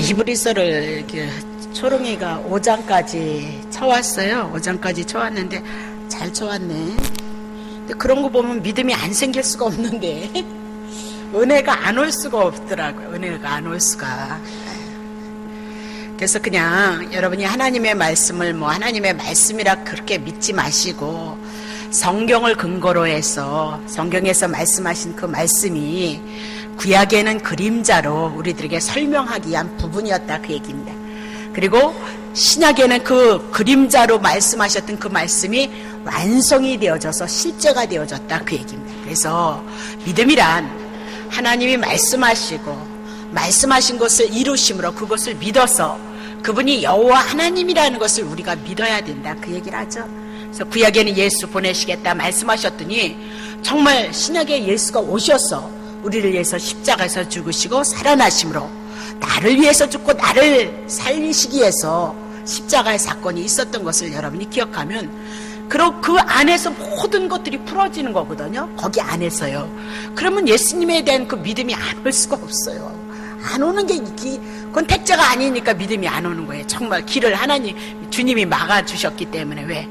히브리서를 초롱이가 5장까지 쳐왔어요. 5장까지 쳐왔는데 잘 쳐왔네. 근데 그런 거 보면 믿음이 안 생길 수가 없는데 은혜가 안 올 수가 없더라고요. 은혜가 안 올 수가. 그래서 그냥 여러분이 하나님의 말씀을 하나님의 말씀이라 그렇게 믿지 마시고 성경을 근거로 해서 성경에서 말씀하신 그 말씀이 구약에는 그림자로 우리들에게 설명하기 위한 부분이었다 그 얘기입니다. 그리고 신약에는 그 그림자로 말씀하셨던 그 말씀이 완성이 되어져서 실제가 되어졌다 그 얘기입니다. 그래서 믿음이란 하나님이 말씀하신 것을 이루심으로 그것을 믿어서 그분이 여호와 하나님이라는 것을 우리가 믿어야 된다 그 얘기를 하죠. 그래서 구약에는 예수 보내시겠다 말씀하셨더니 정말 신약에 예수가 오셔서 우리를 위해서 십자가에서 죽으시고 살아나심으로 나를 위해서 죽고 나를 살리시기 위해서 십자가의 사건이 있었던 것을 여러분이 기억하면 그리고 그 안에서 모든 것들이 풀어지는 거거든요. 거기 안에서요. 그러면 예수님에 대한 그 믿음이 안 올 수가 없어요. 안 오는 게 그건 택자가 아니니까 믿음이 안 오는 거예요. 정말 길을 주님이 막아주셨기 때문에 왜?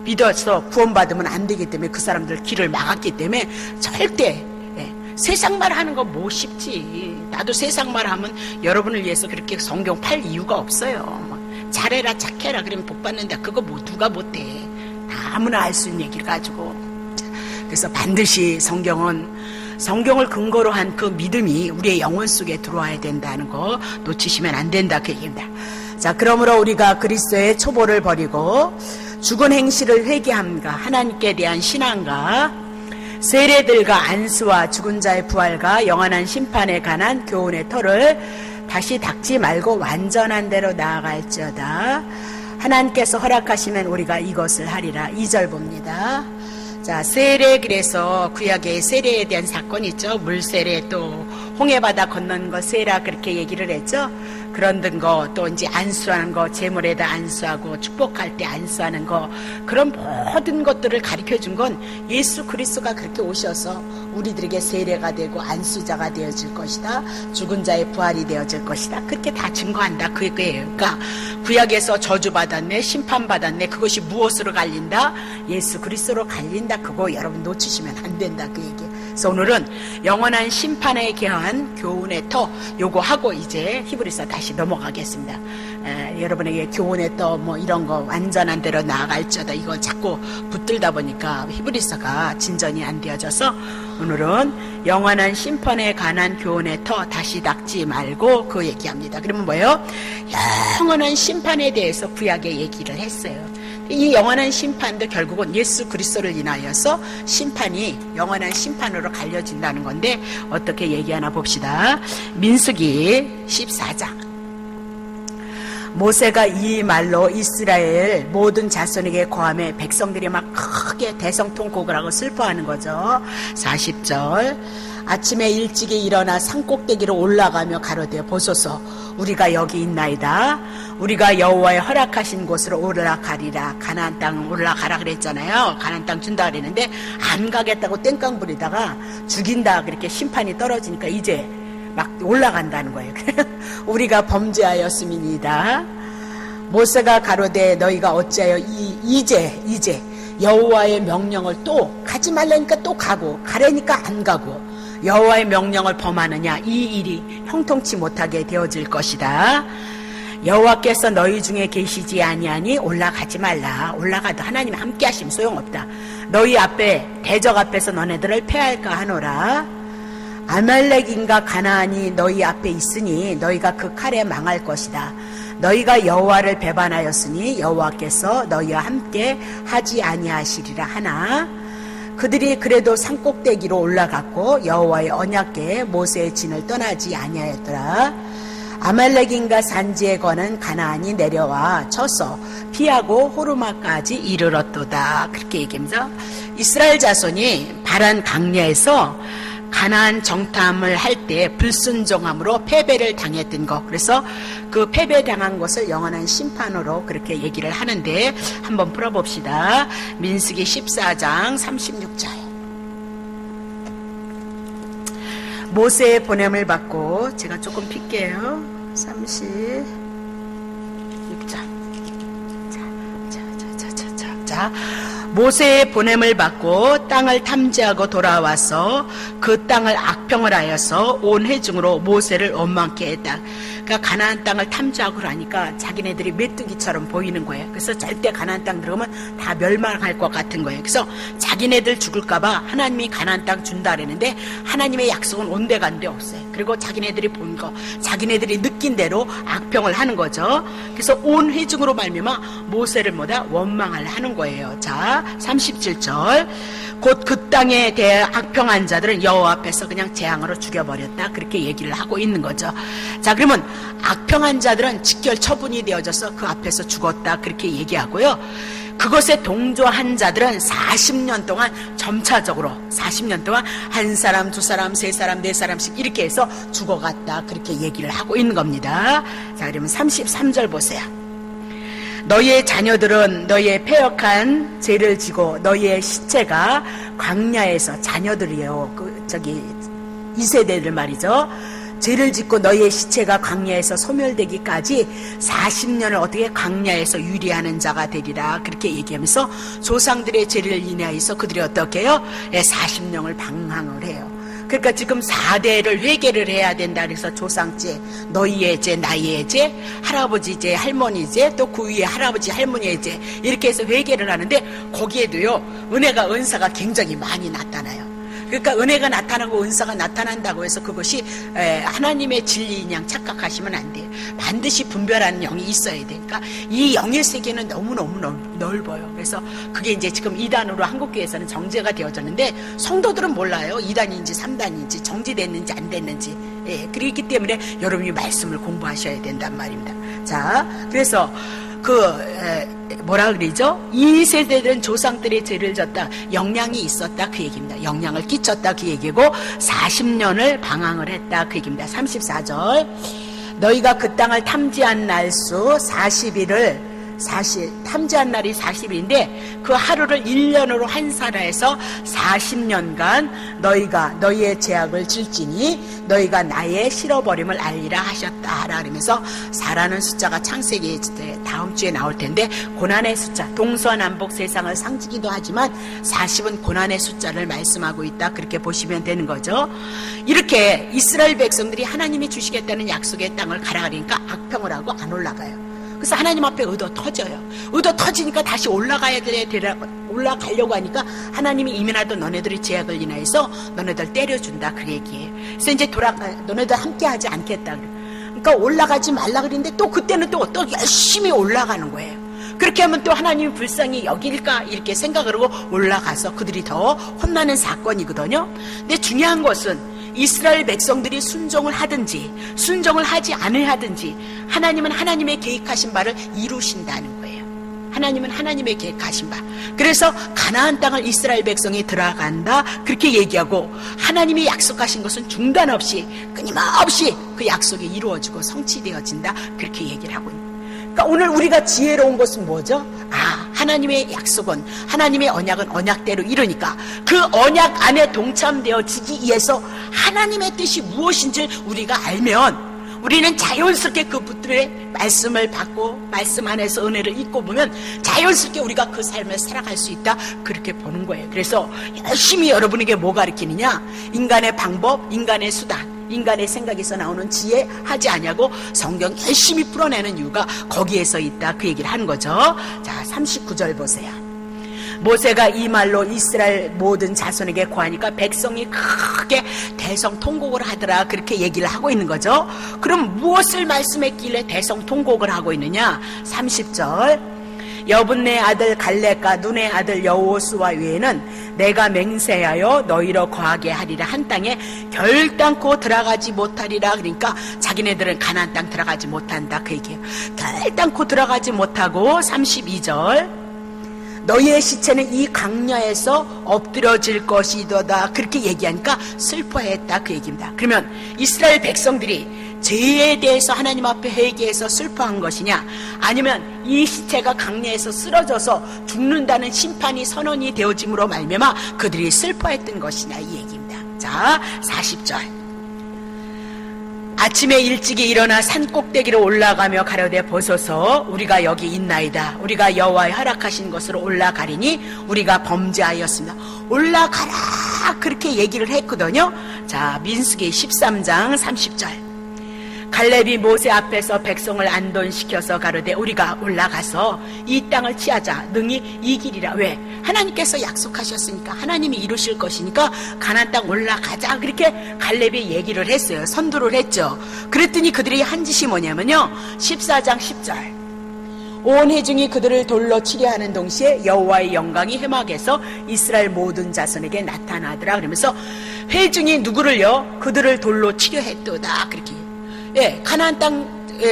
믿어서 구원받으면 안 되기 때문에 그 사람들 길을 막았기 때문에 절대 세상 말 하는 거 뭐 쉽지. 나도 세상 말 하면 여러분을 위해서 그렇게 성경 팔 이유가 없어요. 잘해라 착해라 그러면 복 받는다. 그거 누가 못해. 아무나 알 수 있는 얘기를 가지고. 그래서 반드시 성경을 근거로 한 그 믿음이 우리의 영혼 속에 들어와야 된다는 거 놓치시면 안 된다 그 얘기입니다. 자, 그러므로 우리가 그리스도의 초보를 버리고 죽은 행실을 회개함과 하나님께 대한 신앙과 세례들과 안수와 죽은 자의 부활과 영원한 심판에 관한 교훈의 터를 다시 닦지 말고 완전한 대로 나아갈지어다. 하나님께서 허락하시면 우리가 이것을 하리라. 2절 봅니다. 자, 세례, 그래서 구약의 세례에 대한 사건이 있죠. 물세례, 또 홍해바다 건너는 거 세례 그렇게 얘기를 했죠. 그런 거, 또 이제 안수하는 거, 제물에다 안수하고 축복할 때 안수하는 거, 그런 모든 것들을 가르쳐 준 건 예수 그리스도가 그렇게 오셔서 우리들에게 세례가 되고 안수자가 되어질 것이다. 죽은 자의 부활이 되어질 것이다. 그렇게 다 증거한다. 그거예요. 그러니까 구약에서 저주받았네, 심판받았네. 그것이 무엇으로 갈린다? 예수 그리스도로 갈린다. 그거 여러분 놓치시면 안 된다. 그 얘기. 그래서 오늘은 영원한 심판에 대한 교훈의 터 요거 하고 이제 히브리서 다시 넘어가겠습니다. 여러분에게 교훈의 터 이런 거 완전한 대로 나아갈지어다 이거 자꾸 붙들다 보니까 히브리서가 진전이 안 되어져서 오늘은 영원한 심판에 관한 교훈의 터 다시 닦지 말고 그 얘기합니다. 그러면 뭐예요? 영원한 심판에 대해서 구약에 얘기를 했어요. 이 영원한 심판도 결국은 예수 그리스도를 인하여서 심판이 영원한 심판으로 갈려진다는 건데 어떻게 얘기하나 봅시다. 민수기 14장. 모세가 이 말로 이스라엘 모든 자손에게 고하며 백성들이 막 크게 대성통곡을 하고 슬퍼하는 거죠. 40절. 아침에 일찍이 일어나 산꼭대기로 올라가며 가로되 보소서 우리가 여기 있나이다. 우리가 여호와의 허락하신 곳으로 올라가리라. 가나안 땅 올라가라 그랬잖아요. 가나안 땅 준다 그랬는데 안 가겠다고 땡깡 부리다가 죽인다 그렇게 심판이 떨어지니까 이제 막 올라간다는 거예요. 우리가 범죄하였음이니이다. 모세가 가로되 너희가 어찌하여 이제 여호와의 명령을 또 가지 말라니까 또 가고 가려니까 안 가고 여호와의 명령을 범하느냐 이 일이 형통치 못하게 되어질 것이다. 여호와께서 너희 중에 계시지 아니하니 올라가지 말라. 올라가도 하나님 함께 하시면 소용없다. 너희 앞에 대적 앞에서 너네들을 패할까 하노라. 아말렉인가 가나안이 너희 앞에 있으니 너희가 그 칼에 망할 것이다. 너희가 여호와를 배반하였으니 여호와께서 너희와 함께 하지 아니하시리라 하나. 그들이 그래도 산꼭대기로 올라갔고 여호와의 언약궤 모세의 진을 떠나지 아니하였더라. 아말렉인가 산지에 거는 가나안이 내려와 쳐서 피하고 호르마까지 이르렀도다. 그렇게 얘기합니다. 이스라엘 자손이 바란 강야에서 가나안 정탐을 할 때 불순종함으로 패배를 당했던 것. 그래서 그 패배당한 것을 영원한 심판으로 그렇게 얘기를 하는데 한번 풀어봅시다. 민수기 14장 36절. 모세의 보냄을 받고 제가 조금 필게요. 36절. 자, 모세의 보냄을 받고 땅을 탐지하고 돌아와서 그 땅을 악평을 하여서 온 회중으로 모세를 원망케 했다. 그러니까 가나안 땅을 탐지하고 그러니까 자기네들이 메뚜기처럼 보이는 거예요. 그래서 절대 가나안 땅 들어오면 다 멸망할 것 같은 거예요. 그래서 자기네들 죽을까봐 하나님이 가나안 땅 준다 그랬는데 하나님의 약속은 온데간데 없어요. 그리고 자기네들이 본 거, 자기네들이 느낀 대로 악평을 하는 거죠. 그래서 온 회중으로 말미암아 모세를 뭐다 원망을 하는 거예요. 자, 37절. 곧 그 땅에 대해 악평한 자들은 여호와 앞에서 그냥 재앙으로 죽여버렸다. 그렇게 얘기를 하고 있는 거죠. 자, 그러면 악평한 자들은 직결 처분이 되어져서 그 앞에서 죽었다. 그렇게 얘기하고요. 그것에 동조한 자들은 40년 동안 점차적으로 40년 동안 한 사람, 두 사람, 세 사람, 네 사람씩 이렇게 해서 죽어갔다. 그렇게 얘기를 하고 있는 겁니다. 자, 그러면 33절 보세요. 너희의 자녀들은 너희의 패역한 죄를 지고 너희의 시체가 광야에서 자녀들이에요. 이 세대들 말이죠. 죄를 짓고 너희의 시체가 광야에서 소멸되기까지 40년을 어떻게 광야에서 유리하는 자가 되리라. 그렇게 얘기하면서 조상들의 죄를 인하여서 그들이 어떻게 해요? 40년을 방황을 해요. 그러니까 지금 4대를 회개를 해야 된다. 그래서 조상죄, 너희의 죄, 나의 죄, 할아버지 죄, 할머니 죄, 또 그 위에 할아버지, 할머니의 죄, 이렇게 해서 회개를 하는데 거기에도요, 은사가 굉장히 많이 나타나요. 그러니까 은혜가 나타나고 은사가 나타난다고 해서 그것이 하나님의 진리인 양 착각하시면 안 돼요. 반드시 분별하는 영이 있어야 돼. 그러니까 이 영의 세계는 너무너무 넓어요. 그래서 그게 이제 지금 2단으로 한국교회에서는 정제가 되어졌는데 성도들은 몰라요. 2단인지 3단인지 정제됐는지 안 됐는지. 그렇기 때문에 여러분이 말씀을 공부하셔야 된단 말입니다. 자, 그래서 뭐라 그러죠? 이 세대들은 조상들의 죄를 졌다. 영향이 있었다. 그 얘기입니다. 영향을 끼쳤다. 그 얘기고 40년을 방황을 했다. 그 얘기입니다. 34절. 너희가 그 땅을 탐지한 날수 40일을 탐지한 날이 40일인데 그 하루를 1년으로 환산을 해서 40년간 너희가 너희의 죄악을 질지니 너희가 나의 실어버림을 알리라 하셨다. 그러면서 4라는 숫자가 창세기 다음 주에 나올 텐데 고난의 숫자, 동서남북 세상을 상징이기도 하지만 40은 고난의 숫자를 말씀하고 있다. 그렇게 보시면 되는 거죠. 이렇게 이스라엘 백성들이 하나님이 주시겠다는 약속의 땅을 가라 그러니까 악평을 하고 안 올라가요. 그래서 하나님 앞에 의도 터져요. 의도 터지니까 다시 올라가려고 하니까 하나님이 이민하던 너네들의 죄악을 인하여서 너네들 때려준다. 그 얘기예요. 그래서 이제 너네들 함께 하지 않겠다. 그러니까 올라가지 말라 그랬는데 또 그때는 또 열심히 올라가는 거예요. 그렇게 하면 또 하나님이 불쌍히 여길까 이렇게 생각을 하고 올라가서 그들이 더 혼나는 사건이거든요. 근데 중요한 것은 이스라엘 백성들이 순종을 하든지 순종을 하지 않으든지 하나님은 하나님의 계획하신 바를 이루신다는 거예요. 하나님은 하나님의 계획하신 바. 그래서 가나안 땅을 이스라엘 백성이 들어간다. 그렇게 얘기하고 하나님이 약속하신 것은 중단 없이 끊임없이 그 약속이 이루어지고 성취되어진다. 그렇게 얘기를 하고 있는 거예요. 그러니까 오늘 우리가 지혜로운 것은 뭐죠? 하나님의 약속은 하나님의 언약은 언약대로 이루니까 그 언약 안에 동참되어지기 위해서 하나님의 뜻이 무엇인지 우리가 알면 우리는 자연스럽게 그분들의 말씀을 받고 말씀 안에서 은혜를 잊고 보면 자연스럽게 우리가 그 삶을 살아갈 수 있다. 그렇게 보는 거예요. 그래서 열심히 여러분에게 뭐 가르치느냐? 인간의 방법, 인간의 수단, 인간의 생각에서 나오는 지혜 하지 아니하고 성경 열심히 풀어내는 이유가 거기에서 있다. 그 얘기를 하는 거죠. 자, 39절 보세요. 모세가 이 말로 이스라엘 모든 자손에게 고하니까 백성이 크게 대성통곡을 하더라. 그렇게 얘기를 하고 있는 거죠. 그럼 무엇을 말씀했길래 대성통곡을 하고 있느냐? 30절. 여분네 아들 갈렙과 눈의 아들 여호수아 외에는 내가 맹세하여 너희로 거하게 하리라 한 땅에 결단코 들어가지 못하리라. 그러니까 자기네들은 가나안 땅 들어가지 못한다. 그 얘기예요. 결단코 들어가지 못하고 32절. 너희의 시체는 이 강야에서 엎드려질 것이도다. 그렇게 얘기하니까 슬퍼했다. 그 얘기입니다. 그러면 이스라엘 백성들이 죄에 대해서 하나님 앞에 회개해서 슬퍼한 것이냐, 아니면 이 시체가 강야에서 쓰러져서 죽는다는 심판이 선언이 되어짐으로 말미암아 그들이 슬퍼했던 것이냐, 이 얘기입니다. 자, 40절. 아침에 일찍이 일어나 산꼭대기로 올라가며 가로되 보소서 우리가 여기 있나이다. 우리가 여호와의 허락하신 것으로 올라가리니 우리가 범죄하였습니다. 올라가라 그렇게 얘기를 했거든요. 자, 민수기 13장 30절. 갈렙이 모세 앞에서 백성을 안돈시켜서 가로되 우리가 올라가서 이 땅을 취하자. 능히 이기리라. 왜? 하나님께서 약속하셨으니까, 하나님이 이루실 것이니까 가나안 땅 올라가자. 그렇게 갈렙이 얘기를 했어요. 선두를 했죠. 그랬더니 그들이 한 짓이 뭐냐면요, 14장 10절. 온 회중이 그들을 돌로 치려 하는 동시에 여호와의 영광이 해막에서 이스라엘 모든 자손에게 나타나더라. 그러면서 회중이 누구를요? 그들을 돌로 치려 했도다. 그렇게. 예, 가나안 땅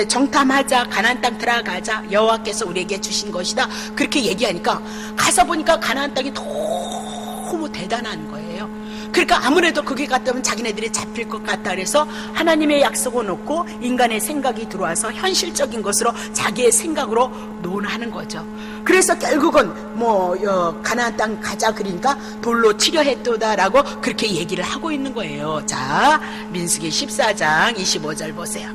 정탐하자, 가나안 땅 들어가자, 여호와께서 우리에게 주신 것이다. 그렇게 얘기하니까 가서 보니까 가나안 땅이 너무 대단한 거예요. 그러니까 아무래도 거기 갔다 오면 자기네들이 잡힐 것 같다 그래서 하나님의 약속을 놓고 인간의 생각이 들어와서 현실적인 것으로 자기의 생각으로 논하는 거죠. 그래서 결국은 가나안 땅 가자 그러니까 돌로 치려 했도다라고 그렇게 얘기를 하고 있는 거예요. 자, 민수기 14장 25절 보세요.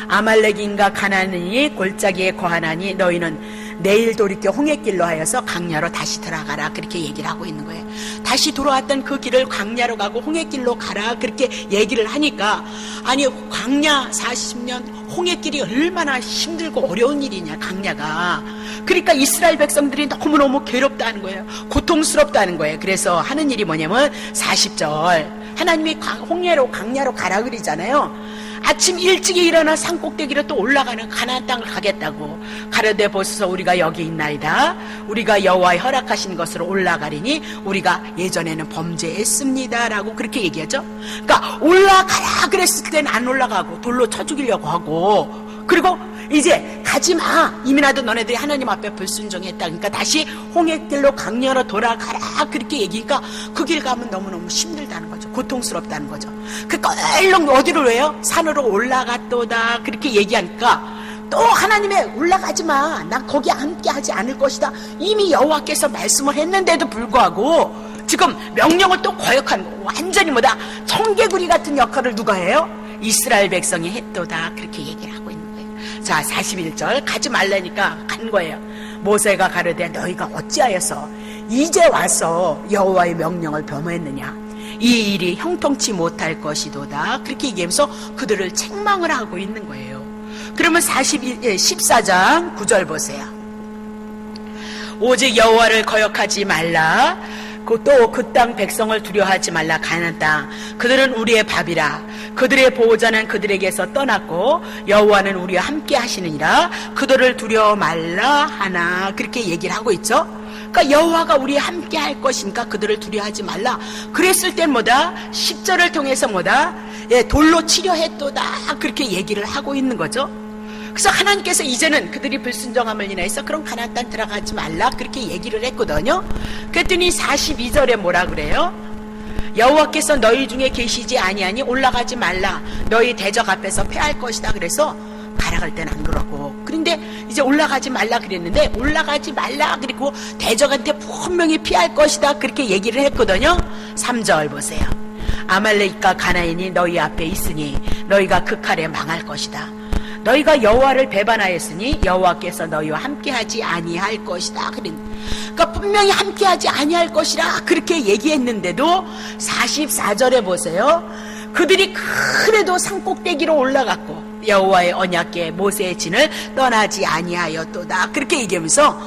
아말렉인과 가나안인이 골짜기에 거하나니 너희는 내일 돌이켜 홍해길로 하여서 광야로 다시 들어가라. 그렇게 얘기를 하고 있는 거예요. 다시 돌아왔던 그 길을 광야로 가고 홍해길로 가라. 그렇게 얘기를 하니까, 아니 광야 40년 홍해길이 얼마나 힘들고 어려운 일이냐, 광야가. 그러니까 이스라엘 백성들이 너무너무 괴롭다는 거예요. 고통스럽다는 거예요. 그래서 하는 일이 뭐냐면 40절 하나님이 홍해로 광야로 가라 그러잖아요. 아침 일찍이 일어나 산꼭대기로 또 올라가는 가나안 땅을 가겠다고. 가로되 보소서 우리가 여기 있나이다. 우리가 여호와의 허락하신 것으로 올라가리니 우리가 예전에는 범죄했습니다 라고 그렇게 얘기하죠. 그러니까 올라가라 그랬을 때는 안 올라가고 돌로 쳐 죽이려고 하고, 그리고 이제 가지마, 이미 나도 너네들이 하나님 앞에 불순종했다, 그러니까 다시 홍해길로 강렬로 돌아가라 그렇게 얘기니까 그 길 가면 너무너무 힘들다는 거죠. 고통스럽다는 거죠. 그러니까 얼른 어디로 왜요? 산으로 올라갔도다 그렇게 얘기하니까 또 하나님의 올라가지마, 난 거기 함께 하지 않을 것이다, 이미 여호와께서 말씀을 했는데도 불구하고 지금 명령을 또 거역하는 거. 완전히 청개구리 같은 역할을 누가 해요? 이스라엘 백성이 했도다 그렇게 얘기를 하고 있는 거예요. 자, 41절 가지 말라니까 간 거예요. 모세가 가로되 너희가 어찌하여서 이제 와서 여호와의 명령을 범했느냐, 이 일이 형통치 못할 것이도다 그렇게 얘기하면서 그들을 책망을 하고 있는 거예요. 그러면 14장 9절 보세요. 오직 여호와를 거역하지 말라. 또 그 땅 백성을 두려워하지 말라. 가나안 땅 그들은 우리의 밥이라. 그들의 보호자는 그들에게서 떠났고 여호와는 우리와 함께 하시느니라. 그들을 두려워 말라 하나 그렇게 얘기를 하고 있죠. 그러니까 여호와가 우리와 함께 할 것이니까 그들을 두려워하지 말라. 그랬을 땐 10절을 통해서 돌로 치려 했도다 그렇게 얘기를 하고 있는 거죠. 그래서 하나님께서 이제는 그들이 불순종함을 인해서 그럼 가나안 땅 들어가지 말라 그렇게 얘기를 했거든요. 그랬더니 42절에 뭐라 그래요? 여호와께서 너희 중에 계시지 아니하니 올라가지 말라. 너희 대적 앞에서 패할 것이다. 그래서 가라갈 땐 안 그러고, 그런데 이제 올라가지 말라 그랬는데 올라가지 말라 그리고 대적한테 분명히 피할 것이다 그렇게 얘기를 했거든요. 3절 보세요. 아말렉과 가나안이 너희 앞에 있으니 너희가 그 칼에 망할 것이다. 너희가 여호와를 배반하였으니 여호와께서 너희와 함께하지 아니할 것이다. 그러니까 분명히 함께하지 아니할 것이라 그렇게 얘기했는데도 44절에 보세요. 그들이 그래도 산꼭대기로 올라갔고 여호와의 언약궤 모세의 진을 떠나지 아니하였도다 그렇게 얘기하면서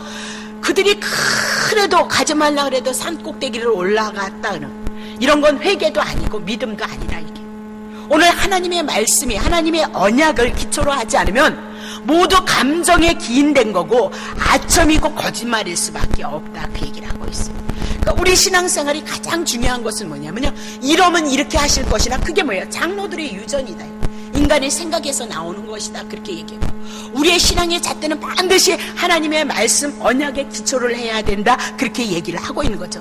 그들이 그래도 가지 말라 그래도 산꼭대기를 올라갔다는, 이런 건 회개도 아니고 믿음도 아니라, 이게 오늘 하나님의 말씀이 하나님의 언약을 기초로 하지 않으면 모두 감정에 기인된 거고 아첨이고 거짓말일 수밖에 없다 그 얘기를 하고 있어요. 그러니까 우리 신앙생활이 가장 중요한 것은 뭐냐면요, 이러면 이렇게 하실 것이나, 그게 뭐예요? 장로들의 유전이다, 인간의 생각에서 나오는 것이다 그렇게 얘기해요. 우리의 신앙의 잣대는 반드시 하나님의 말씀 언약에 기초를 해야 된다 그렇게 얘기를 하고 있는 거죠.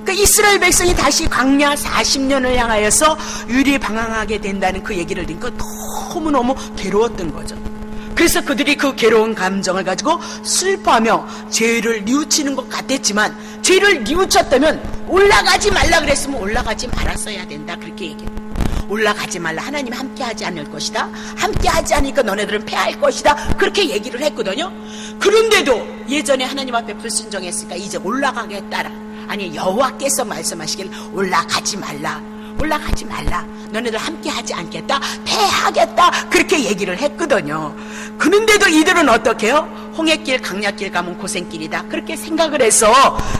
그러니까 이스라엘 백성이 다시 광야 40년을 향하여서 유리방황하게 된다는 그 얘기를 듣고 너무너무 괴로웠던 거죠. 그래서 그들이 그 괴로운 감정을 가지고 슬퍼하며 죄를 뉘우치는 것 같았지만, 죄를 뉘우쳤다면 올라가지 말라 그랬으면 올라가지 말았어야 된다 그렇게 얘기해요. 올라가지 말라. 하나님 함께하지 않을 것이다. 함께하지 않으니까 너네들은 패할 것이다. 그렇게 얘기를 했거든요. 그런데도 예전에 하나님 앞에 불순종했으니까 이제 올라가겠다라. 아니, 여호와께서 말씀하시길 올라가지 말라. 올라가지 말라. 너네들 함께하지 않겠다. 패하겠다. 그렇게 얘기를 했거든요. 그런데도 이들은 어떻게 해요? 홍해길, 강약길 가면 고생길이다. 그렇게 생각을 해서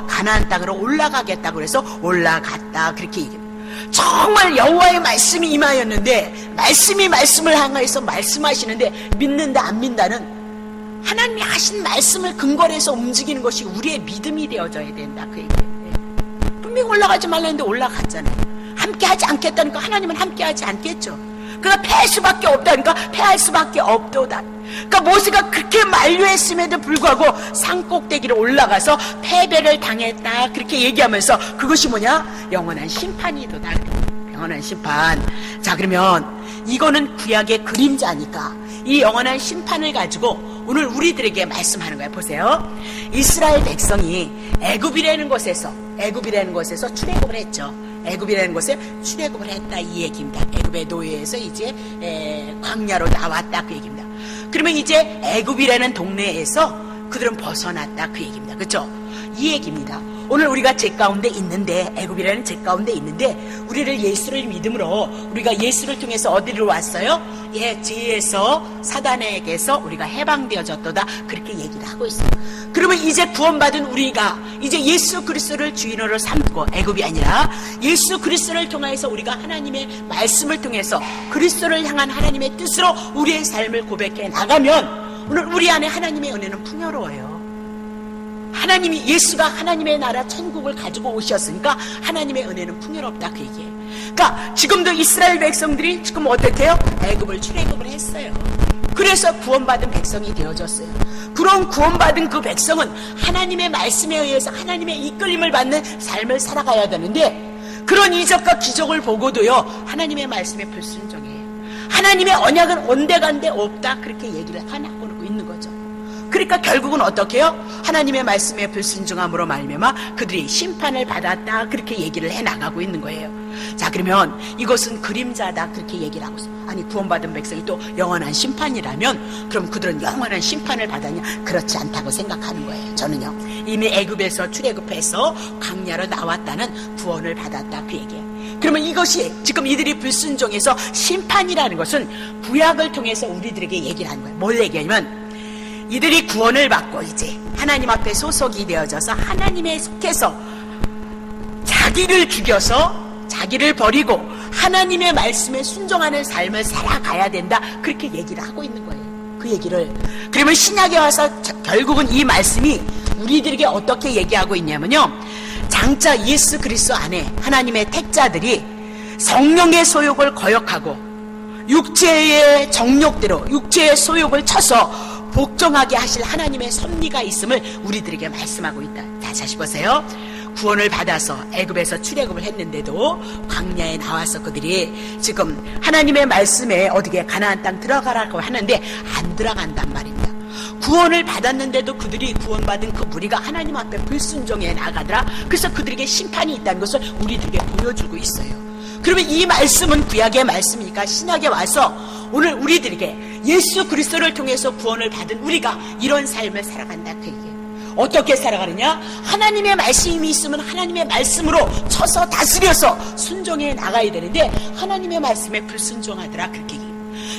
가나안 땅으로 올라가겠다고 그래서 올라갔다. 그렇게 얘기합니다. 정말 여호와의 말씀이 임하였는데 말씀을 향해서 말씀하시는데 믿는다 안 믿는다는 하나님이 하신 말씀을 근거로 해서 움직이는 것이 우리의 믿음이 되어져야 된다. 그 얘기예요. 분명히 올라가지 말라는데 올라갔잖아요. 함께하지 않겠다니까 하나님은 함께하지 않겠죠. 그러니까 패할 수밖에 없다니까 패할 수밖에 없도다. 그러니까 모세가 그렇게 만류했음에도 불구하고 산꼭대기로 올라가서 패배를 당했다. 그렇게 얘기하면서 그것이 뭐냐? 영원한 심판이도다. 영원한 심판. 자, 그러면 이거는 구약의 그림자니까 이 영원한 심판을 가지고 오늘 우리들에게 말씀하는 거예요. 보세요. 이스라엘 백성이 애굽이라는 곳에서 출애굽을 했죠. 애굽이라는 곳에 출애굽을 했다 이 얘기입니다. 애굽의 노예에서 이제 광야로 나왔다 그 얘기입니다. 그러면 이제 애굽이라는 동네에서 그들은 벗어났다 그 얘기입니다. 그렇죠? 이 얘기입니다. 오늘 우리가 죄 가운데 있는데 애굽이라는 죄 가운데 있는데 우리를 예수를 믿음으로 우리가 예수를 통해서 어디로 왔어요? 예, 죄에서 사단에게서 우리가 해방되어졌도다 그렇게 얘기를 하고 있어요. 그러면 이제 구원받은 우리가 이제 예수 그리스도를 주인으로 삼고 애굽이 아니라 예수 그리스도를 통해서 우리가 하나님의 말씀을 통해서 그리스도를 향한 하나님의 뜻으로 우리의 삶을 고백해 나가면 오늘 우리 안에 하나님의 은혜는 풍요로워요. 하나님이 예수가 하나님의 나라 천국을 가지고 오셨으니까 하나님의 은혜는 풍요롭다 그 얘기예요. 그러니까 지금도 이스라엘 백성들이 지금 어떻게 해요? 애굽을 출애굽을 했어요. 그래서 구원받은 백성이 되어졌어요. 그런 구원받은 그 백성은 하나님의 말씀에 의해서 하나님의 이끌림을 받는 삶을 살아가야 되는데 그런 이적과 기적을 보고도요 하나님의 말씀에 불순종해요. 하나님의 언약은 온데간데 없다 그렇게 얘기를 하고 있는 거죠. 그러니까 결국은 어떻게 해요? 하나님의 말씀에 불순종함으로 말미암아 그들이 심판을 받았다 그렇게 얘기를 해나가고 있는 거예요. 자, 그러면 이것은 그림자다 그렇게 얘기를 하고 있어요. 아니, 구원받은 백성이 또 영원한 심판이라면 그럼 그들은 영원한 심판을 받았냐? 그렇지 않다고 생각하는 거예요. 저는요 이미 애굽에서 출애굽해서 광야로 나왔다는 구원을 받았다 그 얘기예요. 그러면 이것이 지금 이들이 불순종해서 심판이라는 것은 구약을 통해서 우리들에게 얘기를 하는 거예요. 뭘 얘기하냐면 이들이 구원을 받고 이제 하나님 앞에 소속이 되어져서 하나님에 속해서 자기를 죽여서 자기를 버리고 하나님의 말씀에 순종하는 삶을 살아가야 된다 그렇게 얘기를 하고 있는 거예요. 그 얘기를 그러면 신약에 와서 결국은 이 말씀이 우리들에게 어떻게 얘기하고 있냐면요 장차 예수 그리스도 안에 하나님의 택자들이 성령의 소욕을 거역하고 육체의 정욕대로 육체의 소욕을 쳐서 복종하게 하실 하나님의 섭리가 있음을 우리들에게 말씀하고 있다. 다시 보세요. 구원을 받아서 애굽에서 출애굽을 했는데도 광야에 나와서 그들이 지금 하나님의 말씀에 어디게 가나안 땅 들어가라고 하는데 안 들어간단 말입니다. 구원을 받았는데도 그들이 구원받은 그 무리가 하나님 앞에 불순종해 나가더라. 그래서 그들에게 심판이 있다는 것을 우리들에게 보여주고 있어요. 그러면 이 말씀은 구약의 말씀이니까 신약에 와서 오늘 우리들에게 예수 그리스도를 통해서 구원을 받은 우리가 이런 삶을 살아간다 그 얘기예요. 어떻게 살아가느냐? 하나님의 말씀이 있으면 하나님의 말씀으로 쳐서 다스려서 순종해 나가야 되는데 하나님의 말씀에 불순종하더라 그렇게 얘기해요.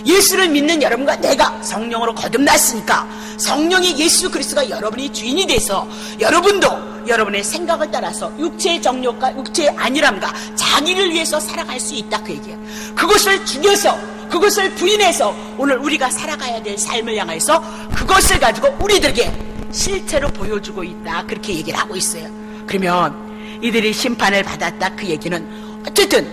예수를 믿는 여러분과 내가 성령으로 거듭났으니까 성령이 예수 그리스도가 여러분이 주인이 돼서 여러분도 여러분의 생각을 따라서 육체의 정욕과 육체의 안일함과 자기를 위해서 살아갈 수 있다 그 얘기예요. 그것을 죽여서 그것을 부인해서 오늘 우리가 살아가야 될 삶을 향해서 그것을 가지고 우리들에게 실체로 보여주고 있다 그렇게 얘기를 하고 있어요. 그러면 이들이 심판을 받았다 그 얘기는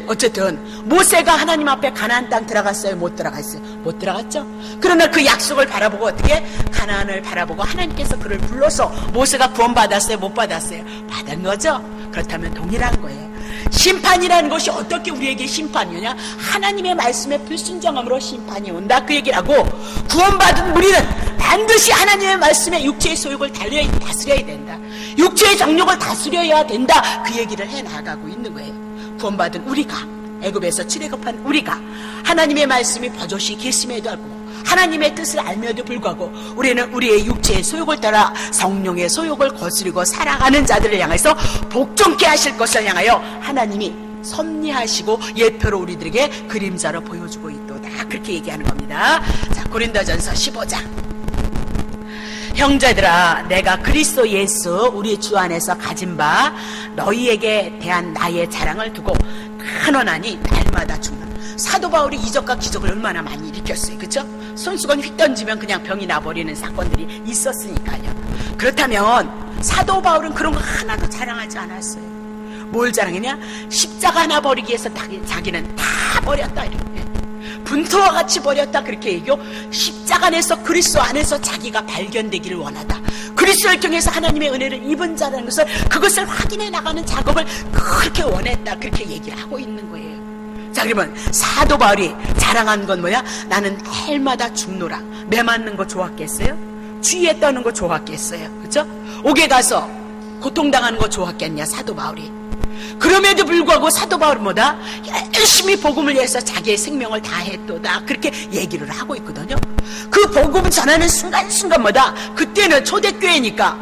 어쨌든 모세가 하나님 앞에 가나안 땅 들어갔어요? 못 들어갔어요? 못 들어갔죠. 그러나 그 약속을 바라보고 어떻게 가나안을 바라보고 하나님께서 그를 불러서 모세가 구원받았어요? 못 받았어요? 받은 거죠. 그렇다면 동일한 거예요. 심판이라는 것이 어떻게 우리에게 심판이냐? 하나님의 말씀에 불순종함으로 심판이 온다 그 얘기를 하고 구원받은 우리는 반드시 하나님의 말씀에 육체의 소욕을 다스려야 된다. 육체의 정욕을 다스려야 된다 그 얘기를 해나가고 있는 거예요. 구원받은 우리가 애굽에서 출애굽한 우리가 하나님의 말씀이 버젓이 계심에도 알고 하나님의 뜻을 알며도 불구하고 우리는 우리의 육체의 소욕을 따라 성령의 소욕을 거스르고 살아가는 자들을 향해서 복종케 하실 것을 향하여 하나님이 섭리하시고 예표로 우리들에게 그림자로 보여주고 있도다. 그렇게 얘기하는 겁니다. 자, 고린도전서 15장. 형제들아, 내가 그리스도 예수 우리 주 안에서 가진 바 너희에게 대한 나의 자랑을 두고 탄원하니 날마다 죽는. 사도 바울이 이적과 기적을 얼마나 많이 일으켰어요. 그렇죠? 손수건 휙 던지면 그냥 병이 나버리는 사건들이 있었으니까요. 그렇다면 사도 바울은 그런 거 하나도 자랑하지 않았어요. 뭘 자랑했냐? 십자가 하나 버리기 위해서 자기는 다 버렸다. 이렇게. 분토와 같이 버렸다. 그렇게 얘기하고 십자가 안에서 그리스도 안에서 자기가 발견되기를 원하다. 그리스도를 통해서 하나님의 은혜를 입은 자라는 것을 그것을 확인해 나가는 작업을 그렇게 원했다. 그렇게 얘기를 하고 있는 거예요. 자, 그러면 사도 바울이 자랑한 건 뭐야? 나는 해마다 죽노라. 매 맞는 거 좋았겠어요? 주위에 떠는 거 좋았겠어요? 그렇죠? 옥에 가서 고통당하는 거 좋았겠냐? 사도 바울이. 그럼에도 불구하고 사도 바울은 뭐다? 열심히 복음을 위해서 자기의 생명을 다했도다. 그렇게 얘기를 하고 있거든요. 그 복음을 전하는 순간순간 뭐다? 그때는 초대교회니까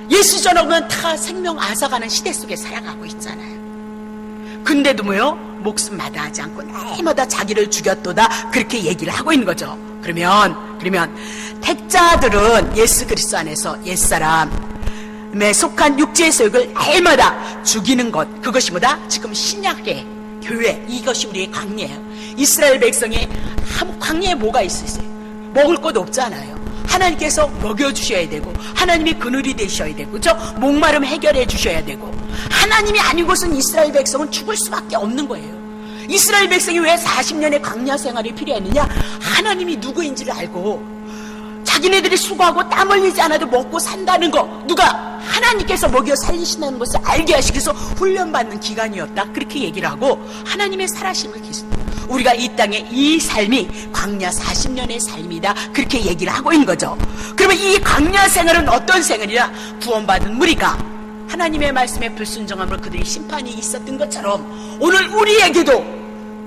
예수 전하면 다 생명 앗아가는 시대 속에 살아가고 있잖아요. 근데도 뭐요? 목숨 마다하지 않고 날마다 자기를 죽였도다. 그렇게 얘기를 하고 있는 거죠. 그러면 택자들은 예수 그리스도 안에서 옛사람에 속한 육체의 소욕을 날마다 죽이는 것, 그것이 뭐다? 지금 신약의 교회, 이것이 우리의 광야예요. 이스라엘 백성의 광야에 뭐가 있었어요? 먹을 것 없잖아요. 하나님께서 먹여주셔야 되고 하나님이 그늘이 되셔야 되고, 그렇죠? 목마름 해결해 주셔야 되고, 하나님이 아니고선 이스라엘 백성은 죽을 수밖에 없는 거예요. 이스라엘 백성이 왜 40년의 광야 생활이 필요했느냐? 하나님이 누구인지를 알고 자기네들이 수고하고 땀 흘리지 않아도 먹고 산다는 거, 누가? 하나님께서 먹여 살리신다는 것을 알게 하시기 위해서 훈련받는 기간이었다. 그렇게 얘기를 하고 하나님의 살아심을 계속, 우리가 이 땅의 이 삶이 광야 40년의 삶이다. 그렇게 얘기를 하고 있는 거죠. 그러면 이 광야 생활은 어떤 생활이냐? 구원받은 무리가 하나님의 말씀에 불순종함으로 그들이 심판이 있었던 것처럼 오늘 우리에게도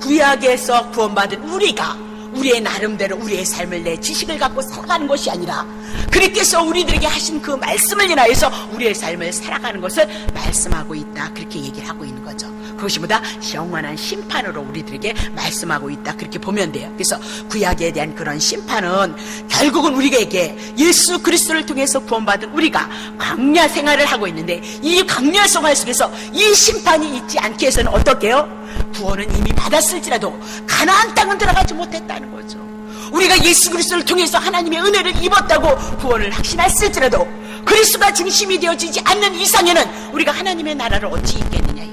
구약에서 구원받은 우리가 우리의 나름대로 우리의 삶을 내 지식을 갖고 살아가는 것이 아니라 그리께서 우리들에게 하신 그 말씀을 인하여서 우리의 삶을 살아가는 것을 말씀하고 있다. 그렇게 얘기를 하고 있는 거죠. 그것이 보다 영원한 심판으로 우리들에게 말씀하고 있다. 그렇게 보면 돼요. 그래서 구약에 대한 그런 심판은 결국은 우리에게 예수 그리스도를 통해서 구원받은 우리가 광야 생활을 하고 있는데, 이 광야 생활 속에서 이 심판이 있지 않게 해서는 어떻게 해요? 구원은 이미 받았을지라도 가나안 땅은 들어가지 못했다는 거죠. 우리가 예수 그리스도를 통해서 하나님의 은혜를 입었다고 구원을 확신했을지라도 그리스도가 중심이 되어지지 않는 이상에는 우리가 하나님의 나라를 어찌 있겠느냐.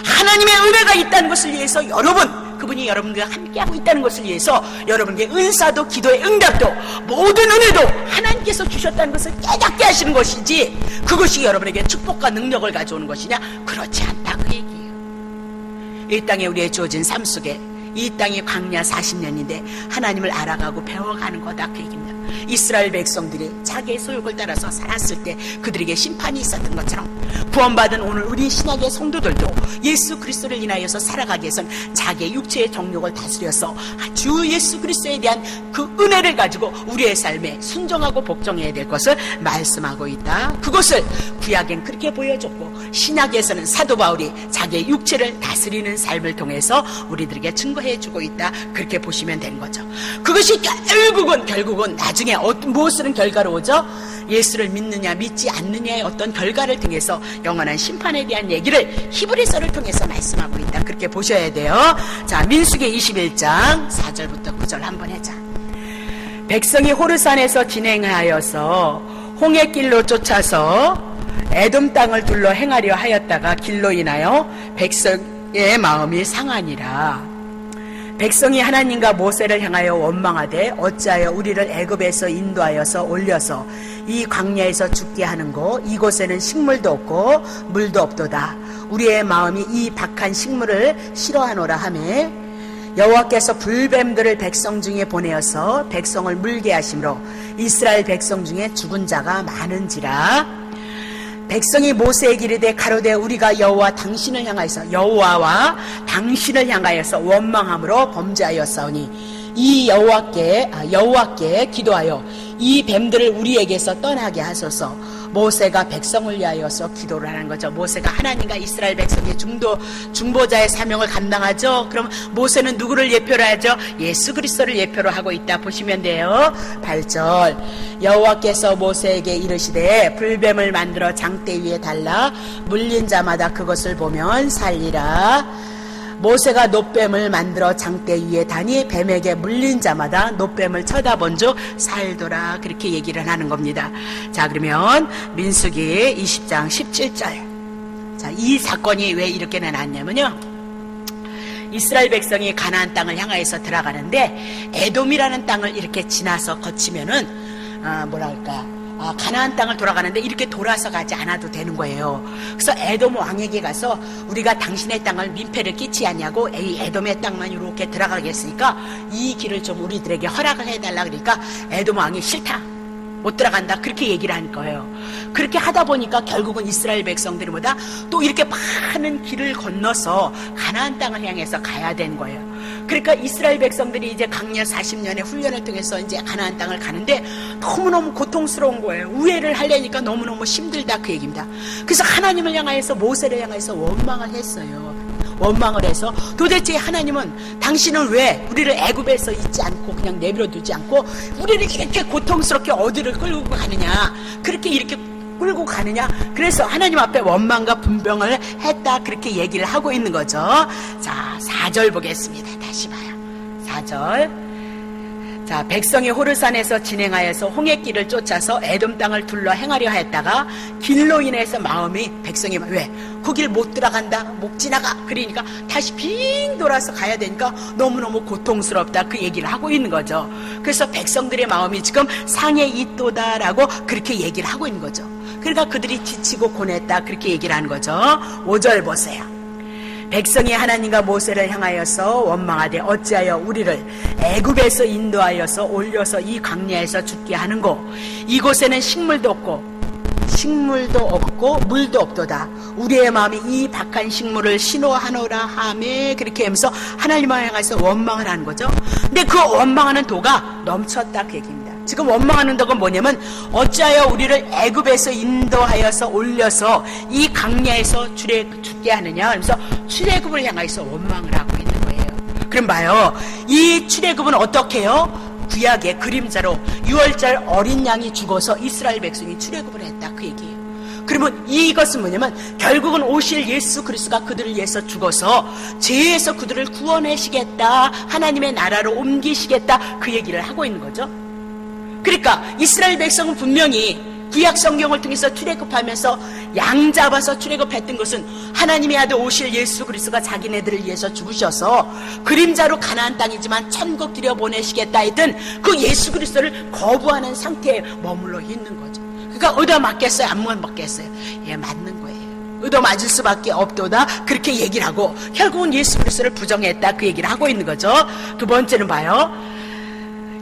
하나님의 은혜가 있다는 것을 위해서 여러분, 그분이 여러분과 함께하고 있다는 것을 위해서 여러분에게 은사도 기도의 응답도 모든 은혜도 하나님께서 주셨다는 것을 깨닫게 하시는 것이지, 그것이 여러분에게 축복과 능력을 가져오는 것이냐? 그렇지 않다. 그 얘기예요. 이 땅에 우리의 주어진 삶 속에 이 땅이 광야 40년인데 하나님을 알아가고 배워가는 거다. 그 얘기입니다. 이스라엘 백성들이 자기의 소욕을 따라서 살았을 때 그들에게 심판이 있었던 것처럼 구원받은 오늘 우리 신약의 성도들도 예수 그리스도를 인하여서 살아가기 위해서는 자기의 육체의 정욕을 다스려서 주 예수 그리스도에 대한 그 은혜를 가지고 우리의 삶에 순종하고 복종해야 될 것을 말씀하고 있다. 그것을 구약엔 그렇게 보여줬고 신약에서는 사도 바울이 자기의 육체를 다스리는 삶을 통해서 우리들에게 증거해주고 있다. 그렇게 보시면 되는 거죠. 그것이 결국은 나중에 무엇을 결과로 오죠? 예수를 믿느냐 믿지 않느냐의 어떤 결과를 통해서 영원한 심판에 대한 얘기를 히브리서를 통해서 말씀하고 있다. 그렇게 보셔야 돼요. 자, 민수기 21장 4절부터 9절 한번 해자. 백성이 호르산에서 진행하여서 홍해길로 쫓아서 에돔 땅을 둘러 행하려 하였다가 길로 인하여 백성의 마음이 상하니라. 백성이 하나님과 모세를 향하여 원망하되 어찌하여 우리를 애굽에서 인도하여서 올려서 이 광야에서 죽게 하는고, 이곳에는 식물도 없고 물도 없도다. 우리의 마음이 이 박한 식물을 싫어하노라 하매, 여호와께서 불뱀들을 백성 중에 보내어서 백성을 물게 하심으로 이스라엘 백성 중에 죽은 자가 많은지라. 백성이 모세에게 이르되 가로되 우리가 여호와와 당신을 향하여서 원망함으로 범죄하였사오니 이 여호와께 기도하여 이 뱀들을 우리에게서 떠나게 하소서. 모세가 백성을 위하여서 기도를 하는 거죠. 모세가 하나님과 이스라엘 백성의 중보자의 사명을 감당하죠. 그럼 모세는 누구를 예표로 하죠? 예수 그리스도를 예표로 하고 있다 보시면 돼요. 8절 여호와께서 모세에게 이르시되 불뱀을 만들어 장대 위에 달라 물린 자마다 그것을 보면 살리라. 모세가 놋뱀을 만들어 장대 위에 다니 뱀에게 물린 자마다 놋뱀을 쳐다본 즉 살더라. 그렇게 얘기를 하는 겁니다. 자, 그러면 민수기 20장 17절. 자, 이 사건이 왜 이렇게 나왔냐면요, 이스라엘 백성이 가나안 땅을 향하여서 들어가는데 에돔이라는 땅을 이렇게 지나서 거치면은 가나안 땅을 돌아가는데 이렇게 돌아서 가지 않아도 되는 거예요. 그래서 에돔 왕에게 가서 우리가 당신의 땅을 민폐를 끼치지 않냐고, 이 에돔의 땅만 이렇게 들어가겠으니까 이 길을 좀 우리들에게 허락을 해달라. 그러니까 에돔 왕이 싫다, 못 들어간다, 그렇게 얘기를 한 거예요. 그렇게 하다 보니까 결국은 이스라엘 백성들보다 또 이렇게 많은 길을 건너서 가나안 땅을 향해서 가야 된 거예요. 그러니까 이스라엘 백성들이 이제 강년 40년의 훈련을 통해서 이제 가나안 땅을 가는데 너무너무 고통스러운 거예요. 우회를 하려니까 너무너무 힘들다, 그 얘기입니다. 그래서 하나님을 향하여서, 모세를 향해서 원망을 했어요. 원망을 해서 도대체 하나님은 당신은 왜 우리를 애굽에서 잊지 않고 그냥 내버려 두지 않고 우리를 이렇게 고통스럽게 어디를 끌고 가느냐, 그렇게 이렇게 끌고 가느냐. 그래서 하나님 앞에 원망과 분병을 했다, 그렇게 얘기를 하고 있는 거죠. 자, 4절 보겠습니다. 다시 봐요. 4절. 자, 백성이 호르산에서 진행하여서 홍해길을 쫓아서 에돔 땅을 둘러 행하려 했다가 길로 인해서 백성이 왜 그 길 못 들어간다, 못 지나가, 그러니까 다시 빙 돌아서 가야 되니까 너무너무 고통스럽다, 그 얘기를 하고 있는 거죠. 그래서 백성들의 마음이 지금 상해 있도다라고 그렇게 얘기를 하고 있는 거죠. 그러니까 그들이 지치고 고냈다, 그렇게 얘기를 하는 거죠. 5절 보세요. 백성이 하나님과 모세를 향하여서 원망하되 어찌하여 우리를 애굽에서 인도하여서 올려서 이 광야에서 죽게 하는고, 이곳에는 식물도 없고 물도 없도다. 우리의 마음이 이 박한 식물을 신호하노라 하며, 그렇게 하면서 하나님을 향해서 원망을 하는 거죠. 근데 그 원망하는 도가 넘쳤다, 그 얘기입니다. 지금 원망하는 도가 뭐냐면 어찌하여 우리를 애굽에서 인도하여서 올려서 이 강야에서 죽게 하느냐 하면서 출애굽을 향해서 원망을 하고 있는 거예요. 그럼 봐요, 이 출애굽은 어떻게 해요? 구약의 그림자로 6월절 어린 양이 죽어서 이스라엘 백성이 출애굽을 했다, 그 얘기예요. 그러면 이것은 뭐냐면 결국은 오실 예수 그리스도가 그들을 위해서 죽어서 죄에서 그들을 구원하시겠다, 하나님의 나라로 옮기시겠다, 그 얘기를 하고 있는 거죠. 그러니까 이스라엘 백성은 분명히 구약 성경을 통해서 출애굽하면서 양 잡아서 출애굽했던 것은 하나님의 아들 오실 예수 그리스도가 자기네들을 위해서 죽으셔서 그림자로 가나안 땅이지만 천국 들여보내시겠다 했던 그 예수 그리스도를 거부하는 상태에 머물러 있는 거죠. 그러니까 얻어맞겠어요, 안 맞겠어요? 예, 맞는 거예요. 얻어맞을 수밖에 없도다, 그렇게 얘기를 하고 결국은 예수 그리스도를 부정했다, 그 얘기를 하고 있는 거죠. 두 번째는 봐요.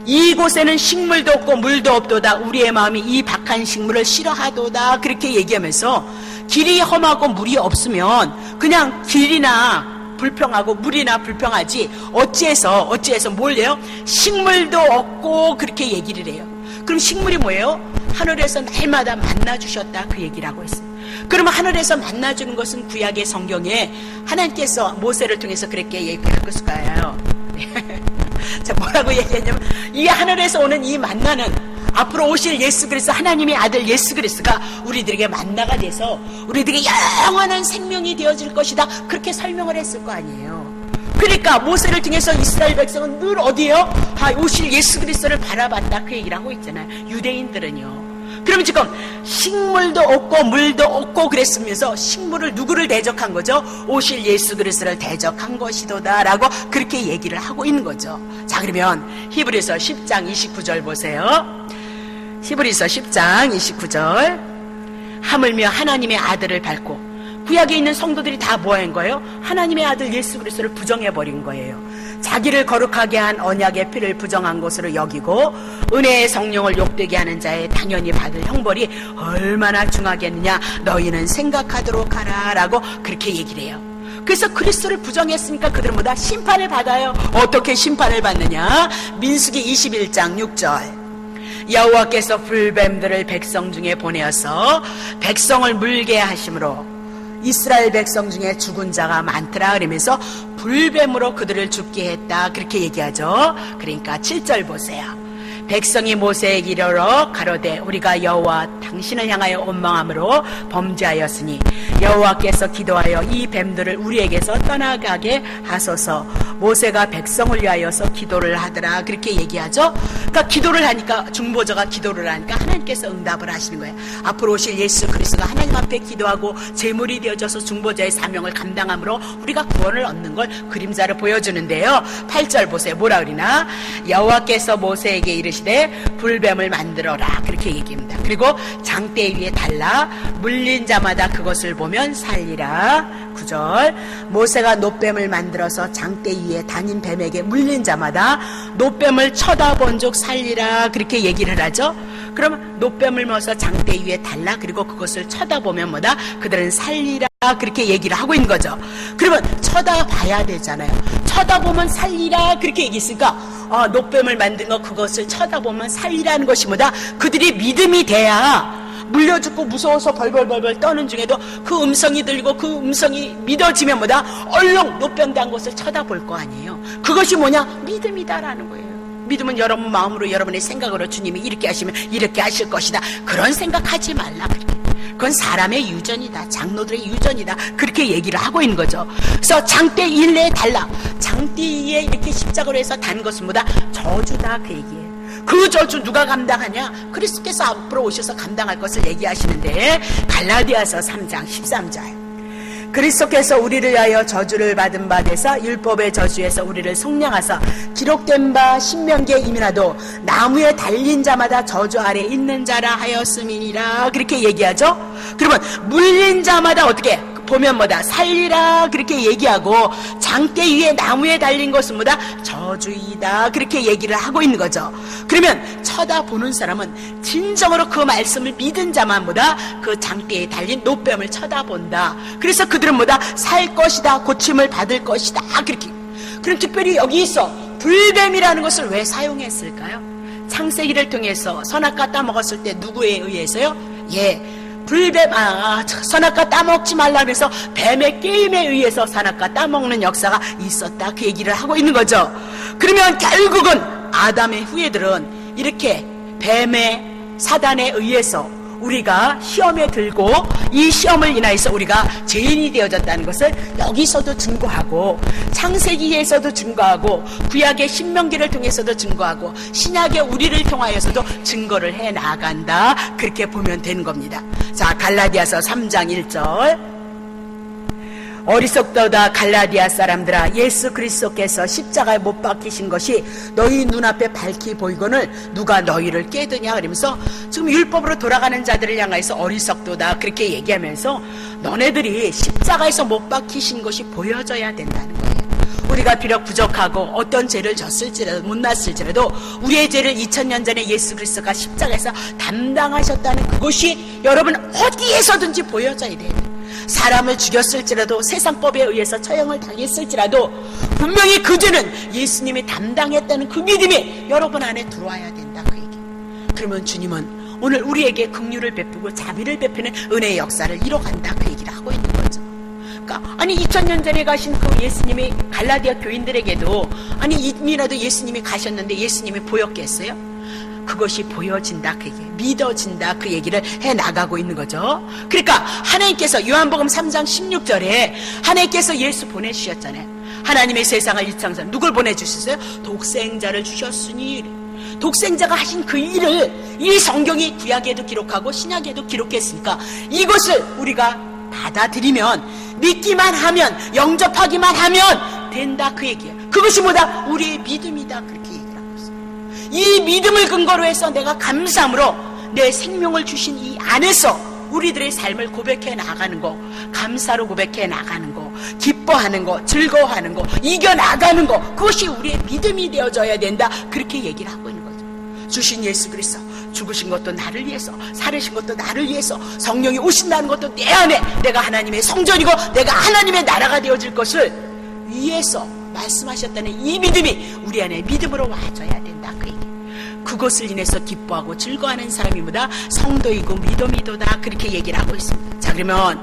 이곳에는 식물도 없고 물도 없도다. 우리의 마음이 이 박한 식물을 싫어하도다, 그렇게 얘기하면서 길이 험하고 물이 없으면 그냥 길이나 불평하고 물이나 불평하지 어찌해서 뭘 해요? 식물도 없고, 그렇게 얘기를 해요. 그럼 식물이 뭐예요? 하늘에서 날마다 만나주셨다, 그 얘기를 하고 있어요. 그러면 하늘에서 만나주는 것은 구약의 성경에 하나님께서 모세를 통해서 그렇게 얘기할 것일까요? 자, 뭐라고 얘기했냐면 이 하늘에서 오는 이 만나는 앞으로 오실 예수 그리스도, 하나님의 아들 예수 그리스도가 우리들에게 만나가 돼서 우리들에게 영원한 생명이 되어질 것이다, 그렇게 설명을 했을 거 아니에요. 그러니까 모세를 통해서 이스라엘 백성은 늘 어디에요? 오실 예수 그리스도를 바라봤다, 그 얘기를 하고 있잖아요. 유대인들은요. 그러면 지금 식물도 없고 물도 없고 그랬으면서 식물을 누구를 대적한 거죠? 오실 예수 그리스도를 대적한 것이도다, 라고 그렇게 얘기를 하고 있는 거죠. 자, 그러면 히브리서 10장 29절 보세요. 히브리서 10장 29절. 하물며 하나님의 아들을 밟고 구약에 있는 성도들이 다 뭐 한 거예요? 하나님의 아들 예수 그리스도를 부정해버린 거예요. 자기를 거룩하게 한 언약의 피를 부정한 것으로 여기고 은혜의 성령을 욕되게 하는 자의 당연히 받을 형벌이 얼마나 중하겠느냐 너희는 생각하도록 하라 라고 그렇게 얘기를 해요. 그래서 그리스도를 부정했으니까 그들은 뭐다? 심판을 받아요. 어떻게 심판을 받느냐? 민수기 21장 6절 여호와께서 불뱀들을 백성 중에 보내어서 백성을 물게 하심으로 이스라엘 백성 중에 죽은 자가 많더라 그러면서 불뱀으로 그들을 죽게 했다 그렇게 얘기하죠. 그러니까 7절 보세요. 백성이 모세에게 이르러 가로되 우리가 여호와 당신을 향하여 원망함으로 범죄하였으니 여호와께서 기도하여 이 뱀들을 우리에게서 떠나가게 하소서. 모세가 백성을 위하여서 기도를 하더라 그렇게 얘기하죠. 그러니까 기도를 하니까 중보자가 기도를 하니까 하나님께서 응답을 하시는 거예요. 앞으로 오실 예수 그리스도가 하나님 앞에 기도하고 제물이 되어져서 중보자의 사명을 감당함으로 우리가 구원을 얻는 걸 그림자로 보여주는데요. 8절 보세요. 뭐라 그러나 여호와께서 모세에게 이르시되 불뱀을 만들어라 그렇게 얘기합니다. 그리고 장대 위에 달라 물린 자마다 그것을 보면 살리라. 9절 모세가 놋뱀을 만들어서 장대 위에 다닌 뱀에게 물린 자마다 놋뱀을 쳐다본 적 살리라 그렇게 얘기를 하죠. 그러면 놋뱀을 모아서 장대 위에 달라 그리고 그것을 쳐다보면 뭐다? 그들은 살리라 그렇게 얘기를 하고 있는 거죠. 그러면 쳐다봐야 되잖아요. 쳐다보면 살리라 그렇게 얘기했으니까 놋뱀을 만든 거 그것을 쳐다보면 살리라는 것이 뭐다? 그들이 믿음이 돼야 물려 죽고 무서워서 벌벌벌벌 떠는 중에도 그 음성이 들리고 그 음성이 믿어지면 뭐다? 얼렁 놋병단 것을 쳐다볼 거 아니에요. 그것이 뭐냐? 믿음이다라는 거예요. 믿음은 여러분 마음으로 여러분의 생각으로 주님이 이렇게 하시면 이렇게 하실 것이다. 그런 생각하지 말라. 그건 사람의 유전이다. 장로들의 유전이다. 그렇게 얘기를 하고 있는 거죠. 그래서 장대 일내에 달라. 장대 위에 이렇게 십자가로 해서 단 것은 뭐다? 저주다 그 얘기예요. 그 저주 누가 감당하냐? 그리스도께서 앞으로 오셔서 감당할 것을 얘기하시는데 갈라디아서 3장 13절 그리스도께서 우리를 위하여 저주를 받은 바 되사 율법의 저주에서 우리를 속량하사 기록된 바 신명기에 이미라도 나무에 달린 자마다 저주 아래 있는 자라 하였음이니라 그렇게 얘기하죠. 그러면 물린 자마다 어떻게 보면 뭐다? 살리라 그렇게 얘기하고 장대 위에 나무에 달린 것은 뭐다? 저주이다 그렇게 얘기를 하고 있는 거죠. 그러면 쳐다보는 사람은 진정으로 그 말씀을 믿은 자만 뭐다? 그 장대에 달린 놋뱀을 쳐다본다. 그래서 그들은 뭐다? 살 것이다. 고침을 받을 것이다. 그렇게. 그럼 특별히 여기서 불뱀이라는 것을 왜 사용했을까요? 창세기를 통해서 선악과 따먹었을 때 누구에 의해서요? 불뱀, 선악과 따먹지 말라 그래서 뱀의 게임에 의해서 선악과 따먹는 역사가 있었다. 그 얘기를 하고 있는 거죠. 그러면 결국은 아담의 후예들은 이렇게 뱀의 사단에 의해서 우리가 시험에 들고 이 시험을 인하여서 우리가 죄인이 되어졌다는 것을 여기서도 증거하고 창세기에서도 증거하고 구약의 신명기를 통해서도 증거하고 신약의 우리를 통하여서도 증거를 해 나간다. 그렇게 보면 되는 겁니다. 자, 갈라디아서 3장 1절 어리석도다 갈라디아 사람들아 예수 그리스도께서 십자가에 못 박히신 것이 너희 눈앞에 밝히 보이거늘 누가 너희를 깨드냐 그러면서 지금 율법으로 돌아가는 자들을 향해서 어리석도다 그렇게 얘기하면서 너네들이 십자가에서 못 박히신 것이 보여져야 된다는 거예요. 우리가 비록 부족하고 어떤 죄를 졌을지라도 못났을지라도 우리의 죄를 2000년 전에 예수 그리스도가 십자가에서 담당하셨다는 그것이 여러분 어디에서든지 보여져야 돼요. 사람을 죽였을지라도 세상법에 의해서 처형을 당했을지라도 분명히 그 죄는 예수님이 담당했다는 그 믿음이 여러분 안에 들어와야 된다 그 얘기. 그러면 주님은 오늘 우리에게 긍휼을 베푸고 자비를 베푸는 은혜의 역사를 이뤄간다 그 얘기를 하고 있는 거죠. 그러니까 아니 2000년 전에 가신 그 예수님이 갈라디아 교인들에게도 아니 이미라도 예수님이 가셨는데 예수님이 보였겠어요? 그것이 보여진다 그 얘기, 믿어진다 그 얘기를 해나가고 있는 거죠. 그러니까 하나님께서 요한복음 3장 16절에 하나님께서 예수 보내주셨잖아요. 하나님의 세상을 일창산 누굴 보내주셨어요? 독생자를 주셨으니. 독생자가 하신 그 일을 이 성경이 구약에도 기록하고 신약에도 기록했으니까 이것을 우리가 받아들이면 믿기만 하면 영접하기만 하면 된다 그 얘기예요. 그것이 뭐다? 우리의 믿음이다 그렇게 얘기를 하고 있어요. 이 믿음을 근거로 해서 내가 감사함으로 내 생명을 주신 이 안에서 우리들의 삶을 고백해 나가는 거, 감사로 고백해 나가는 거, 기뻐하는 거, 즐거워하는 거, 이겨나가는 거, 그것이 우리의 믿음이 되어져야 된다. 그렇게 얘기를 하고 있는 거죠. 주신 예수 그리스도, 죽으신 것도 나를 위해서, 살으신 것도 나를 위해서, 성령이 오신다는 것도 내 안에 내가 하나님의 성전이고 내가 하나님의 나라가 되어질 것을 위해서 말씀하셨다는 이 믿음이 우리 안에 믿음으로 와줘야 된다. 그 얘기. 그것을 인해서 기뻐하고 즐거워하는 사람이 뭐다? 성도이고 믿음이도다. 그렇게 얘기를 하고 있습니다. 자, 그러면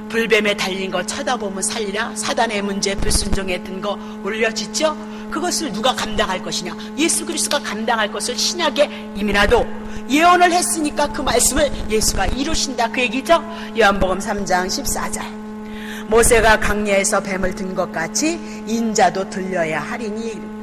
불뱀에 달린 거 쳐다보면 살리라, 사단의 문제 불순종했던 거 올려지죠? 그것을 누가 감당할 것이냐? 예수 그리스도가 감당할 것을 신약에 이미라도 예언을 했으니까 그 말씀을 예수가 이루신다. 그 얘기죠? 요한복음 3장 14절. 모세가 강야에서 뱀을 든 것 같이 인자도 들려야 하리니.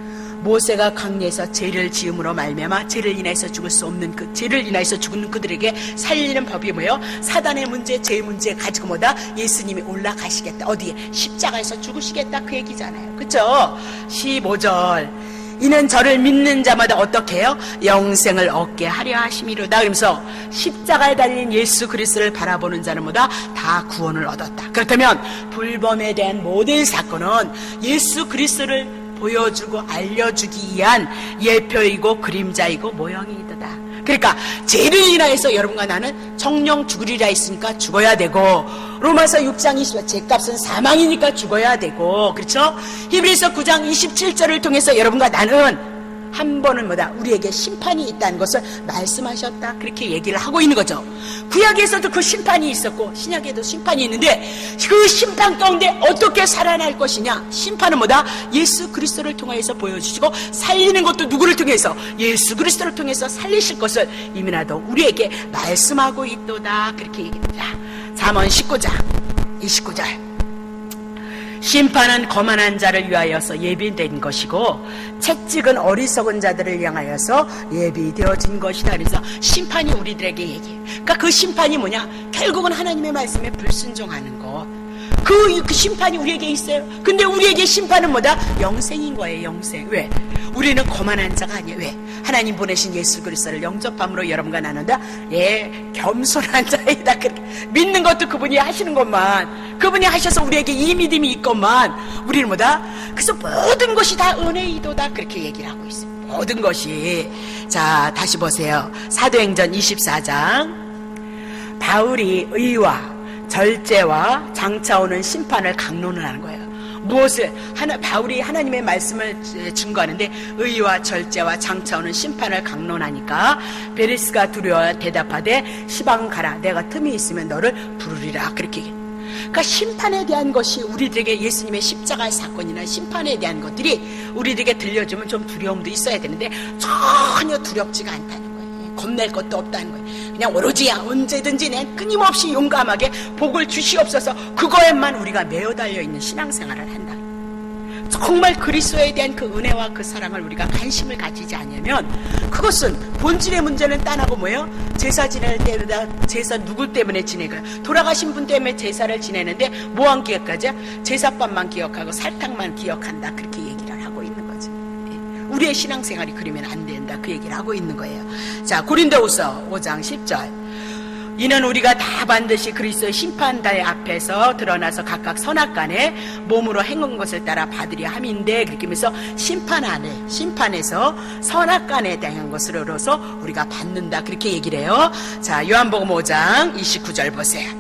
모세가 강야에서 죄를 지음으로 말미암아 죄를 인해서 죽을 수 없는 그 죄를 인해서 죽는 그들에게 살리는 법이 뭐예요? 사단의 문제, 죄의 문제 가지고 뭐다? 예수님이 올라가시겠다. 어디에? 십자가에서 죽으시겠다. 그 얘기잖아요. 그렇죠? 15절. 이는 저를 믿는 자마다 어떻게 해요? 영생을 얻게 하려 하심이로다. 그러면서 십자가에 달린 예수 그리스도를 바라보는 자는 뭐다? 다 구원을 얻었다. 그렇다면 불범에 대한 모든 사건은 예수 그리스도를 보여주고 알려주기 위한 예표이고 그림자이고 모형이다. 그러니까 죄를 인하여서 여러분과 나는 정령 죽으리라 했으니까 죽어야 되고, 로마서 6장 20절 죄값은 사망이니까 죽어야 되고, 그렇죠? 히브리서 9장 27절을 통해서 여러분과 나는 한 번은 뭐다? 우리에게 심판이 있다는 것을 말씀하셨다. 그렇게 얘기를 하고 있는 거죠. 구약에서도 그 심판이 있었고 신약에도 심판이 있는데, 그 심판 가운데 어떻게 살아날 것이냐? 심판은 뭐다? 예수 그리스도를 통해서 보여주시고, 살리는 것도 누구를 통해서? 예수 그리스도를 통해서 살리실 것을 이미라도 우리에게 말씀하고 있도다. 그렇게 얘기합니다. 잠언 19장 29절. 심판은 거만한 자를 위하여서 예비된 것이고 채찍은 어리석은 자들을 향하여서 예비되어진 것이다. 그래서 심판이 우리들에게 얘기해요. 그러니까 그 심판이 뭐냐? 결국은 하나님의 말씀에 불순종하는 것. 그 심판이 우리에게 있어요. 근데 우리에게 심판은 뭐다? 영생인 거예요. 영생. 왜? 우리는 거만한 자가 아니에요. 왜? 하나님 보내신 예수 그리스도를 영접함으로 여러분과 나눈다. 예, 겸손한 자이다. 그렇게 믿는 것도 그분이 하시는 것만, 그분이 하셔서 우리에게 이 믿음이 있건만, 우리는 뭐다? 그래서 모든 것이 다 은혜이도다. 그렇게 얘기를 하고 있어요. 모든 것이. 자, 다시 보세요. 사도행전 24장. 바울이 의와 절제와 장차 오는 심판을 강론을 하는 거예요. 무엇을? 바울이 하나님의 말씀을 증거하는데 의와 절제와 장차 오는 심판을 강론하니까 베리스가 두려워 대답하되 시방 가라, 내가 틈이 있으면 너를 부르리라. 그렇게 얘기해요. 그러니까 심판에 대한 것이 우리들에게, 예수님의 십자가의 사건이나 심판에 대한 것들이 우리들에게 들려주면 좀 두려움도 있어야 되는데 전혀 두렵지가 않다는 거예요. 겁낼 것도 없다는 거예요. 그냥 오로지 언제든지 그냥 끊임없이 용감하게 복을 주시옵소서, 그거에만 우리가 매어 달려있는 신앙생활을 한다. 정말 그리스도에 대한 그 은혜와 그 사랑을 우리가 관심을 가지지 않으면, 그것은 본질의 문제는 딴하고 뭐예요? 제사 지낼 때마다 제사 누구 때문에 지내고요? 돌아가신 분 때문에 제사를 지내는데 뭐한 기억하죠? 제사밥만 기억하고 설탕만 기억한다. 그렇게 얘기를 하고 있는 거죠. 우리의 신앙생활이 그러면 안 된다. 그 얘기를 하고 있는 거예요. 자, 고린도후서 5장 10절. 이는 우리가 다 반드시 그리스도의 심판台앞에서 드러나서 각각 선악간에 몸으로 행한 것을 따라 받으려 함인데, 그렇게 하면서 심판에서 선악간에 대한 것으로서 우리가 받는다. 그렇게 얘기를 해요. 자, 요한복음 5장 29절 보세요.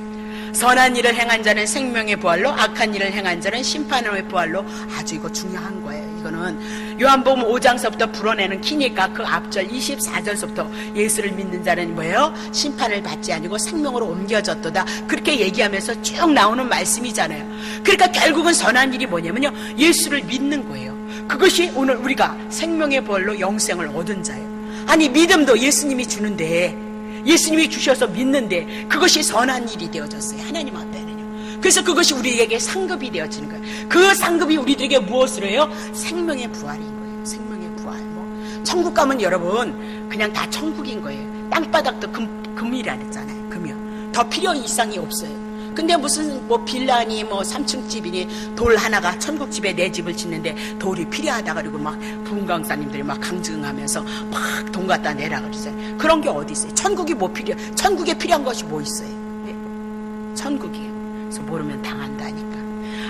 선한 일을 행한 자는 생명의 부활로, 악한 일을 행한 자는 심판의 부활로. 아주 이거 중요한 거예요. 이거는 요한복음 5장서부터 불어내는 키니까 그 앞절 24절서부터 예수를 믿는 자는 뭐예요? 심판을 받지 아니고 생명으로 옮겨졌도다. 그렇게 얘기하면서 쭉 나오는 말씀이잖아요. 그러니까 결국은 선한 일이 뭐냐면요, 예수를 믿는 거예요. 그것이 오늘 우리가 생명의 부활로 영생을 얻은 자예요. 아니, 믿음도 예수님이 주는데, 예수님이 주셔서 믿는데 그것이 선한 일이 되어졌어요. 하나님 앞에는요. 그래서 그것이 우리에게 상급이 되어지는 거예요. 그 상급이 우리들에게 무엇을 해요? 생명의 부활인 거예요. 생명의 부활. 천국 가면 여러분 그냥 다 천국인 거예요. 땅바닥도 금이라 그랬잖아요. 금이요. 더 필요 이상이 없어요. 근데 무슨 빌라니 3층 집이니 돌 하나가 천국 집에 내 집을 짓는데 돌이 필요하다 그러고 막 부흥강사님들이 막 강증하면서 막 돈 갖다 내라 그랬어요. 그런 게 어디 있어요? 천국에 필요한 것이 뭐 있어요? 천국이에요. 그래서 모르면 당한다니까.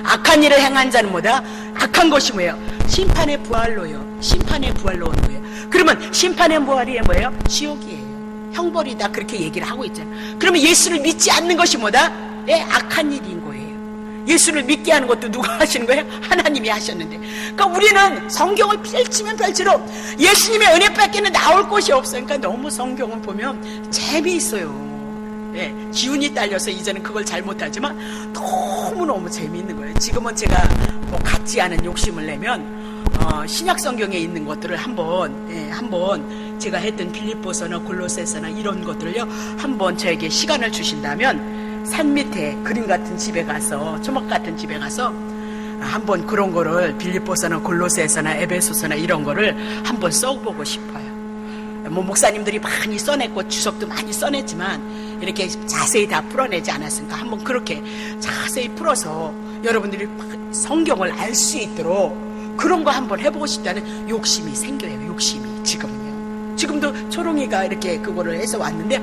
악한 일을 행한 자는 뭐다? 악한 것이 뭐예요? 심판의 부활로요. 심판의 부활로 오는 거예요. 그러면 심판의 부활이 뭐예요? 지옥이에요. 형벌이다. 그렇게 얘기를 하고 있잖아요. 그러면 예수를 믿지 않는 것이 뭐다? 네, 악한 일인 거예요. 예수를 믿게 하는 것도 누가 하시는 거예요? 하나님이 하셨는데. 그러니까 우리는 성경을 펼치면 펼칠수록 예수님의 은혜 밖에는 나올 곳이 없어요. 그러니까 너무 성경을 보면 재미있어요. 네, 기운이 딸려서 이제는 그걸 잘 못하지만 너무너무 재미있는 거예요. 지금은 제가 뭐 같지 않은 욕심을 내면 신약 성경에 있는 것들을 한번 제가 했던 빌립보서나 골로새서나 이런 것들을요, 한번 저에게 시간을 주신다면 산 밑에 그림 같은 집에 가서, 초막 같은 집에 가서 한번 그런 거를 빌립보서나 골로새서나 에베소서나 이런 거를 한번 써보고 싶어요. 뭐 목사님들이 많이 써냈고 주석도 많이 써냈지만 이렇게 자세히 다 풀어내지 않았으니까 한번 그렇게 자세히 풀어서 여러분들이 성경을 알 수 있도록 그런 거 한번 해보고 싶다는 욕심이 생겨요. 욕심이 지금도 초롱이가 이렇게 그거를 해서 왔는데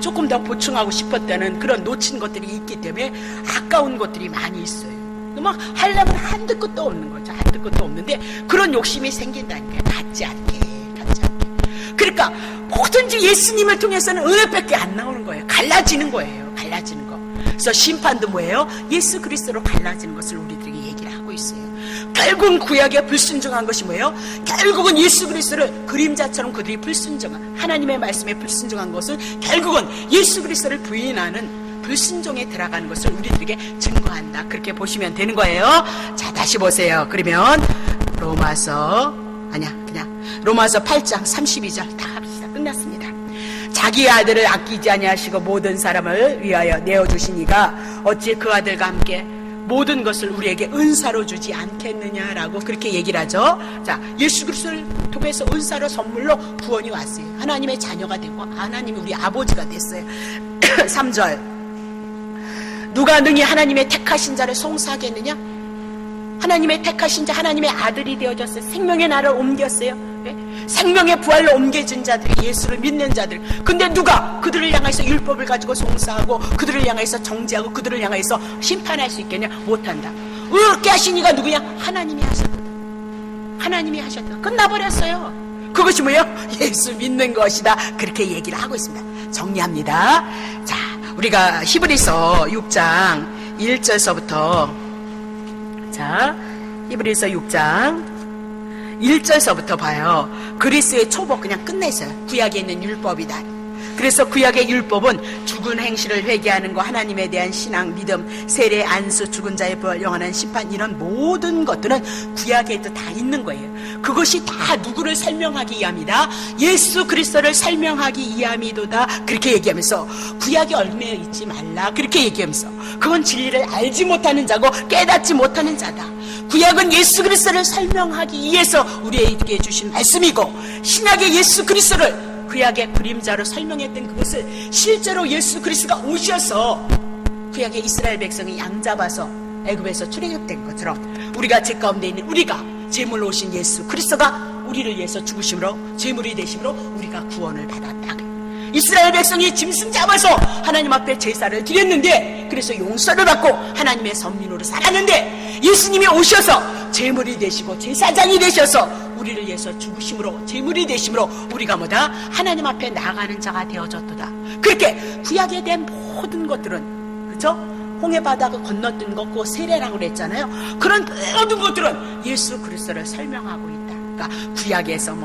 조금 더 보충하고 싶었다는 그런 놓친 것들이 있기 때문에 아까운 것들이 많이 있어요. 막 하려면 한두 끝도 없는 거죠. 한두 끝도 없는데 그런 욕심이 생긴다니까요. 같지 않게. 그러니까 뭐든지 예수님을 통해서는 은혜밖에 안 나오는 거예요. 갈라지는 거예요. 갈라지는 거. 그래서 심판도 뭐예요? 예수 그리스도로 갈라지는 것을 우리들에게 얘기를 하고 있어요. 결국은 구약에 불순종한 것이 뭐예요? 결국은 예수 그리스도를 그림자처럼 그들이 불순종한, 하나님의 말씀에 불순종한 것은 결국은 예수 그리스도를 부인하는 불순종에 들어가는 것을 우리들에게 증거한다. 그렇게 보시면 되는 거예요. 자, 다시 보세요. 그러면 로마서 8장 32절 다 합시다. 끝났습니다. 자기 아들을 아끼지 아니하시고 모든 사람을 위하여 내어주신 이가 어찌 그 아들과 함께 모든 것을 우리에게 은사로 주지 않겠느냐라고 그렇게 얘기를 하죠. 자, 예수 그리스도를 통해서 은사로 선물로 구원이 왔어요. 하나님의 자녀가 되고 하나님이 우리 아버지가 됐어요. 3절 누가 능히 하나님의 택하신 자를 송사하겠느냐? 하나님의 택하신 자, 하나님의 아들이 되어졌어요. 생명의 나를 옮겼어요. 네? 생명의 부활로 옮겨진 자들이 예수를 믿는 자들. 근데 누가 그들을 향해서 율법을 가지고 송사하고 그들을 향해서 정죄하고 그들을 향해서 심판할 수 있겠냐? 못한다. 그렇게 하신 이가 누구냐? 하나님이 하셨다. 하나님이 하셨다. 끝나버렸어요. 그것이 뭐예요? 예수 믿는 것이다. 그렇게 얘기를 하고 있습니다. 정리합니다. 자, 우리가 히브리서 6장 1절서부터 자, 히브리서 6장 1절서부터 봐요. 그리스의 초복 그냥 끝내서요. 구약에 있는 율법이다. 그래서 구약의 율법은 죽은 행실을 회개하는 거, 하나님에 대한 신앙, 믿음, 세례, 안수, 죽은 자의 부활, 영원한 심판, 이런 모든 것들은 구약에도 다 있는 거예요. 그것이 다 누구를 설명하기 위함이다? 예수 그리스도를 설명하기 위함이도다. 그렇게 얘기하면서 구약에 얽매여 있지 말라. 그렇게 얘기하면서 그건 진리를 알지 못하는 자고 깨닫지 못하는 자다. 구약은 예수 그리스도를 설명하기 위해서 우리에게 주신 말씀이고, 신약의 예수 그리스도를 구약의 그림자로 설명했던 그것을 실제로 예수 그리스도가 오셔서 구약의 이스라엘 백성이 양 잡아서 애굽에서 출애굽된 것처럼 우리가 제 가운데 있는 우리가 제물로 오신 예수 그리스도가 우리를 위해서 죽으심으로 제물이 되심으로 우리가 구원을 받았다. 이스라엘 백성이 짐승 잡아서 하나님 앞에 제사를 드렸는데, 그래서 용서를 받고 하나님의 선민으로 살았는데, 예수님이 오셔서 제물이 되시고 제사장이 되셔서 우리를 위해서 죽으심으로 제물이 되심으로 우리가 뭐다? 하나님 앞에 나아가는 자가 되어졌도다. 그렇게 구약에 대한 모든 것들은, 그렇죠? 홍해 바다가 건넜던 것, 그 세례라고 그랬잖아요. 그런 모든 것들은 예수 그리스도를 설명하고 있다. 그러니까 구약에서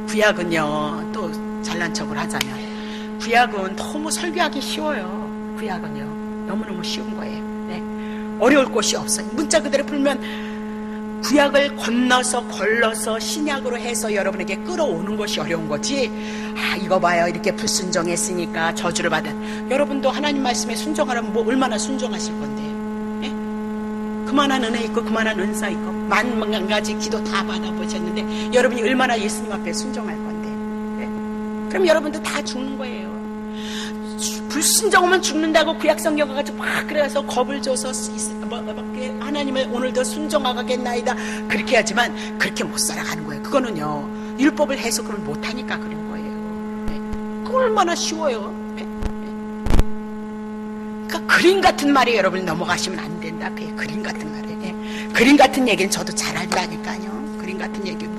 구약은요, 또 잘난 척을 하자면 구약은 너무 설교하기 쉬워요. 구약은요 너무너무 쉬운 거예요. 네. 어려울 곳이 없어요. 문자 그대로 풀면 구약을 건너서 걸러서 신약으로 해서 여러분에게 끌어오는 것이 어려운 거지. 이거 봐요, 이렇게 불순종했으니까 저주를 받은. 여러분도 하나님 말씀에 순종하라면 뭐 얼마나 순종하실 건데요. 네? 그만한 은혜 있고 그만한 은사 있고 만 가지 기도 다 받아보셨는데 여러분이 얼마나 예수님 앞에 순종할 건데. 그럼 여러분도 다 죽는 거예요. 불순종하면 죽는다고 구약 성경 가지고 막 그래서 겁을 줘서 하나님을 오늘도 순종하겠나이다 그렇게 하지만 그렇게 못 살아가는 거예요. 그거는요 율법을 해석을 못하니까 그런 거예요. 그거 얼마나 쉬워요. 그러니까 그림 같은 말에 여러분이 넘어가시면 안 된다. 그게 그림 같은 말에. 그림 같은 얘기는 저도 잘 알다니까요. 그림 같은 얘기고.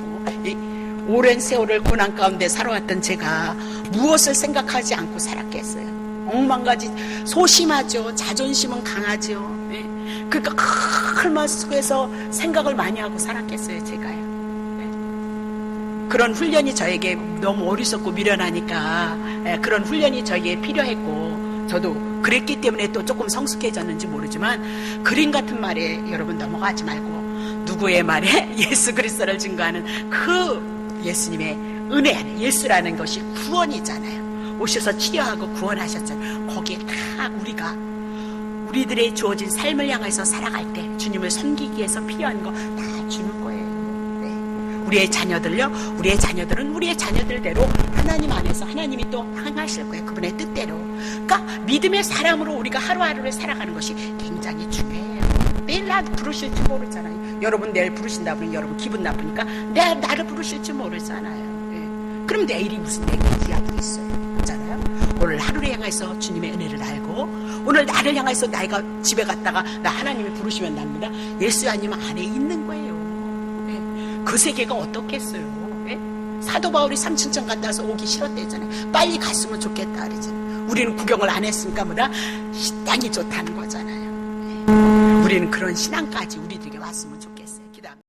오랜 세월을 고난 가운데 살아왔던 제가 무엇을 생각하지 않고 살았겠어요. 억만가지 소심하죠. 자존심은 강하죠. 그러니까 큰 말 속에서 생각을 많이 하고 살았겠어요. 제가요. 그런 훈련이 저에게 너무 어리석고 미련하니까 그런 훈련이 저에게 필요했고 저도 그랬기 때문에 또 조금 성숙해졌는지 모르지만 그림 같은 말에 여러분 넘어가지 말고 누구의 말에 예수 그리스도를 증거하는 그 예수님의 은혜 안에 예수라는 것이 구원이잖아요. 오셔서 치료하고 구원하셨잖아요. 거기에 다 우리들의 주어진 삶을 향해서 살아갈 때 주님을 섬기기 위해서 필요한 거 다 주는 거예요. 우리의 자녀들은 우리의 자녀들대로 하나님 안에서 하나님이 또 행하실 거예요. 그분의 뜻대로. 그러니까 믿음의 사람으로 우리가 하루하루를 살아가는 것이 굉장히 중요해요. 내일 나 부르실지 모르잖아요. 여러분 내일 부르신다 보니 여러분 기분 나쁘니까 나를 부르실지 모르잖아요. 그럼 내일이 무슨 내일이라도 있어요. 그렇잖아요. 오늘 하루를 향해서 주님의 은혜를 알고 오늘 나를 향해서 내가 집에 갔다가 나 하나님이 부르시면 납니다. 예수 아니면 안에 있는 거예요. 그 세계가 어떻겠어요? 사도 바울이 삼층천 갔다 와서 오기 싫었대잖아요. 빨리 갔으면 좋겠다 그러잖아요. 우리는 구경을 안 했으니까 뭐라 땅이 좋다는 거잖아요. 우리는 그런 신앙까지 우리들에게 왔으면 좋겠어요.